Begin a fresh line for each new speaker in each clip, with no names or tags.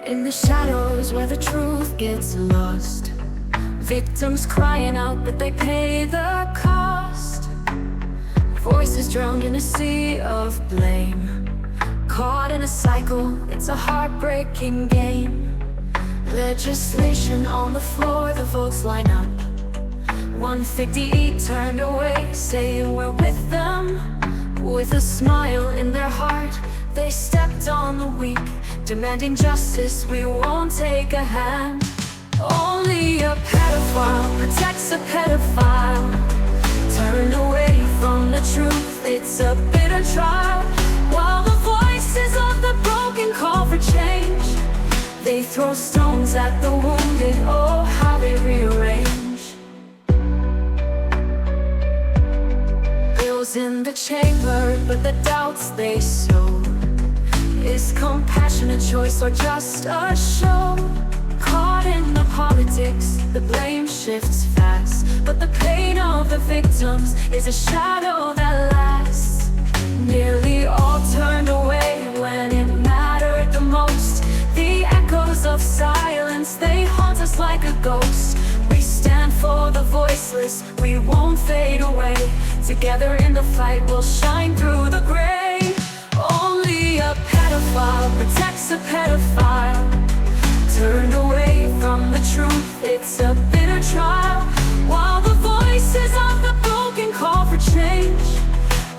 In the shadows where the truth gets lost, victims crying out that they pay the cost. Voices drowned in a sea of blame, caught in a cycle, it's a heartbreaking game. Legislation on the floor, the votes line up. 150 turned away, saying we're with them. With a smile in their heart, they stepped on the weak, demanding justice, we won't take a hand. Only a pedophile protects a pedophile. Turn away from the truth, it's a bitter trial. While the voices of the broken call for change, they throw stones at the wounded, oh how they rearrange. Bills in the chamber, but the doubts they sow. Is compassion a choice or just a show? Caught in the politics, the blame shifts fast, but the pain of the victims is a shadow that lasts. Nearly all turned away when it mattered the most. The echoes of silence, they haunt us like a ghost. We stand for the voiceless, we won't fade away. Together in the fight, we'll shine through the gray. Only a pedophile protects a pedophile. Turn away from the truth, it's a bitter trial. While the voices of the broken call for change,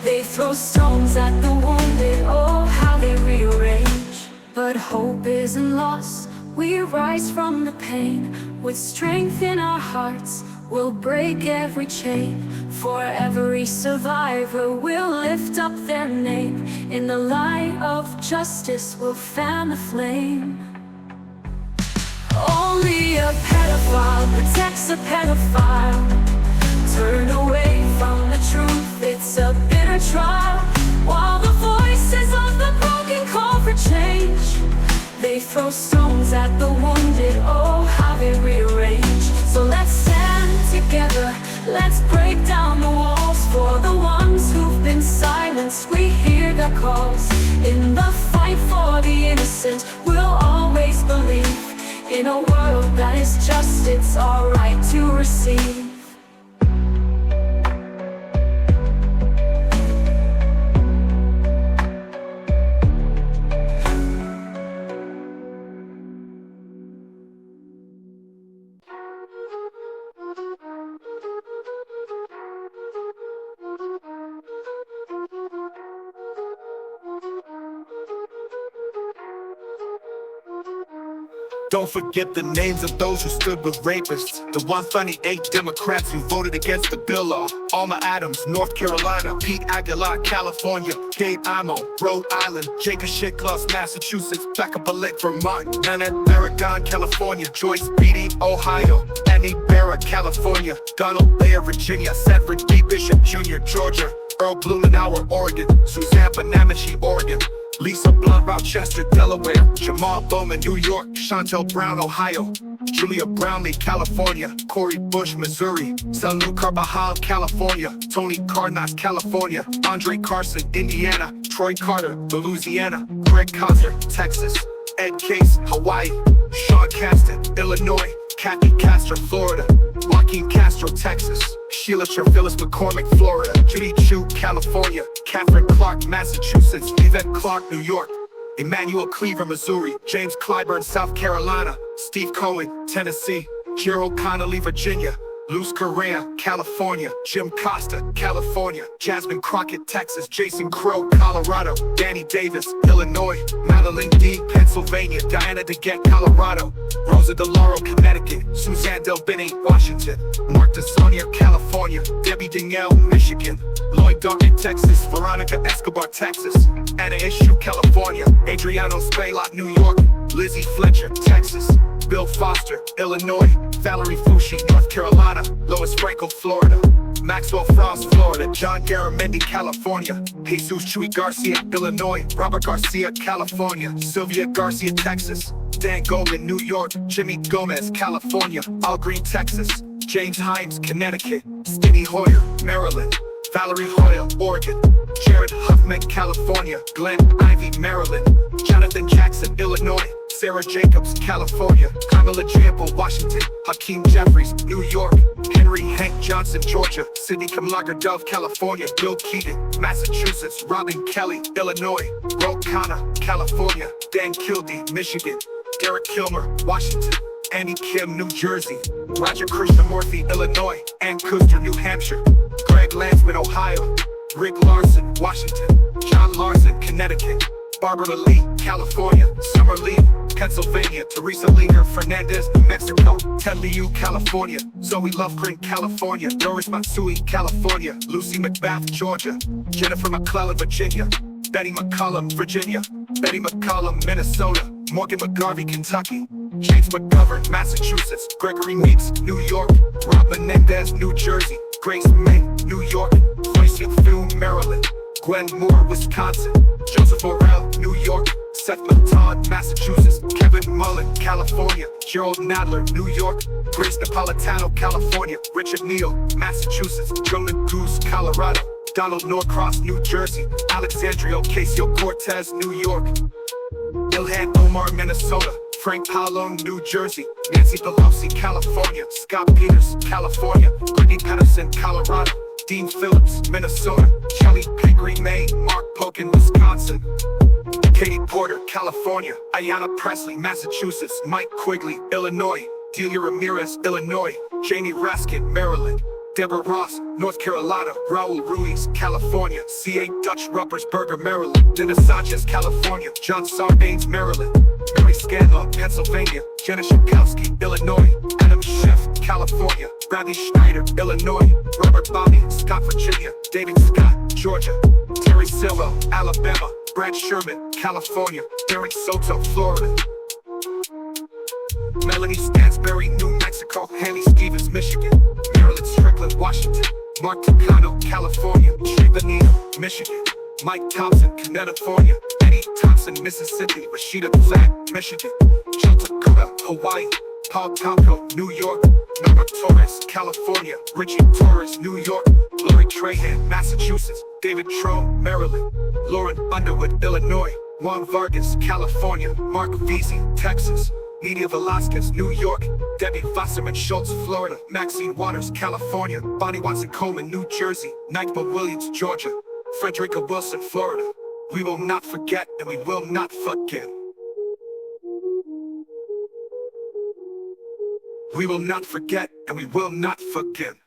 they throw stones at the wounded, oh how they rearrange. But hope isn't lost, we rise from the pain. With strength in our hearts, we'll break every chain. For every survivor, we'll lift up their name. In the light of justice, we'll fan the flame. Only a pedophile protects a pedophile. Turn away from the truth, it's a bitter trial. While the voices of the broken call for change, they throw stones at the wounded, oh how they rearrange. So let's stand together, let's break down the walls. For the ones who've been silenced, we hear their calls. In the fight for the innocent, we'll always believe. In a world that is just, it's our right to receive.
Don't forget the names of those who stood with rapists. The 128 Democrats who voted against the bill law. Alma Adams, North Carolina. Pete Aguilar, California. Gabe Imo, Rhode Island. Jacob Shitgloss, Massachusetts. Becca Bullitt, Vermont. Nanette Barragan, California. Joyce Beatty, Ohio. Annie Barra, California. Donald Blair, Virginia. Cedric D. Bishop Jr., Georgia. Earl Blumenauer, Oregon. Suzanne Bonamici, Oregon. Lisa Blunt, Rochester, Delaware. Jamal Bowman, New York. Chantel Brown, Ohio. Julia Brownlee, California. Corey Bush, Missouri. Sanu Carbajal, California. Tony Carnas, California. Andre Carson, Indiana. Troy Carter, Louisiana. Greg Cosner, Texas. Ed Case, Hawaii. Sean Caston, Illinois. Kathy Castro, Florida. Joaquin Castro, Texas. Sheila Phyllis McCormick, Florida. Judy Chu, California. Catherine Clark, Massachusetts. Yvette Clark, New York. Emmanuel Cleaver, Missouri. James Clyburn, South Carolina. Steve Cohen, Tennessee. Gerald Connolly, Virginia. Luz Correa, California. Jim Costa, California. Jasmine Crockett, Texas. Jason Crow, Colorado. Danny Davis, Illinois. Madeline D., Pennsylvania. Diana DeGette, Colorado. Rosa DeLauro, Connecticut. Suzanne Delbini, Washington. Mark DeSonia, California. Debbie Dingell, Michigan. Lloyd Doggett, Texas. Veronica Escobar, Texas. Anna Issue, California. Adriano Spalot, New York. Lizzie Fletcher, Texas. Bill Foster, Illinois. Valerie Fushi, North Carolina. Lois Frankel, Florida. Maxwell Frost, Florida. John Garamendi, California. Jesus Chuy Garcia, Illinois. Robert Garcia, California. Sylvia Garcia, Texas. Dan Goldman, New York. Jimmy Gomez, California. Al Green, Texas. James Hines, Connecticut. Steny Hoyer, Maryland. Valerie Hoyle, Oregon. Jared Huffman, California. Glenn Ivy, Maryland. Jonathan Jackson, Illinois. Sarah Jacobs, California. Kamala Jayapal, Washington. Hakeem Jeffries, New York. Henry Hank Johnson, Georgia. Sidney Kamlager Dove, California. Bill Keaton, Massachusetts. Robin Kelly, Illinois. Ro Khanna, California. Dan Kildee, Michigan. Derek Kilmer, Washington. Annie Kim, New Jersey. Roger Krishnamurthy, Illinois. Ann Kuster, New Hampshire. Greg Landsman, Ohio. Rick Larson, Washington. John Larson, Connecticut. Barbara Lee, California. Summer Lee, Pennsylvania. Teresa Linger Fernandez, New Mexico. Ted Liu, California. Zoe Lovegren, California. Doris Matsui, California. Lucy McBath, Georgia. Jennifer McClellan, Virginia. Betty McCollum, Virginia. Betty McCollum, Minnesota. Morgan McGarvey, Kentucky. James McGovern, Massachusetts. Gregory Meeks, New York. Rob Menendez, New Jersey. Grace Ming, New York. Joyce Thune, Maryland. Gwen Moore, Wisconsin. Joseph Orell, New York. Seth Maton, Massachusetts. Kevin Mullen, California. Gerald Nadler, New York. Grace Napolitano, California. Richard Neal, Massachusetts. Joan Goose, Colorado. Donald Norcross, New Jersey. Alexandria Ocasio-Cortez, New York. Ilhan Omar, Minnesota. Frank Pallone, New Jersey. Nancy Pelosi, California. Scott Peters, California. Brittany Patterson, Colorado. Dean Phillips, Minnesota. Kelly Pingree, Maine. Mark Pokin, Wisconsin. Katie Porter, California. Ayanna Presley, Massachusetts. Mike Quigley, Illinois. Delia Ramirez, Illinois. Janie Raskin, Maryland. Deborah Ross, North Carolina. Raul Ruiz, California. C.A. Dutch Ruppersberger, Maryland. Dennis Sanchez, California. John Sarbanes, Maryland. Mary Scanlon, Pennsylvania. Jenna Schakowsky, Illinois. Adam Schiff, California. Bradley Schneider, Illinois. Robert Bobby, Scott, Virginia. David Scott, Georgia. Terry Silva, Alabama. Brad Sherman, California. Derek Soto, Florida. Melanie Stansberry, New Mexico. Hanny Stevens, Michigan. Marilyn Strickland, Washington. Mark Takano, California. Shibanino, Michigan. Mike Thompson, California. Eddie Thompson, Mississippi. Rashida Flack, Michigan. Joe Takura, Hawaii. Paul Tomko, New York. Norma Torres, California. Richie Torres, New York. Lori Trahan, Massachusetts. David Trone, Maryland. Lauren Underwood, Illinois. Juan Vargas, California. Mark Veazey, Texas. Nidia Velasquez, New York. Debbie Wasserman Schultz, Florida. Maxine Waters, California. Bonnie Watson Coleman, New Jersey. Nightma Williams, Georgia. Frederica Wilson, Florida. We will not forget and we will not forgive. We will not forget and we will not forgive.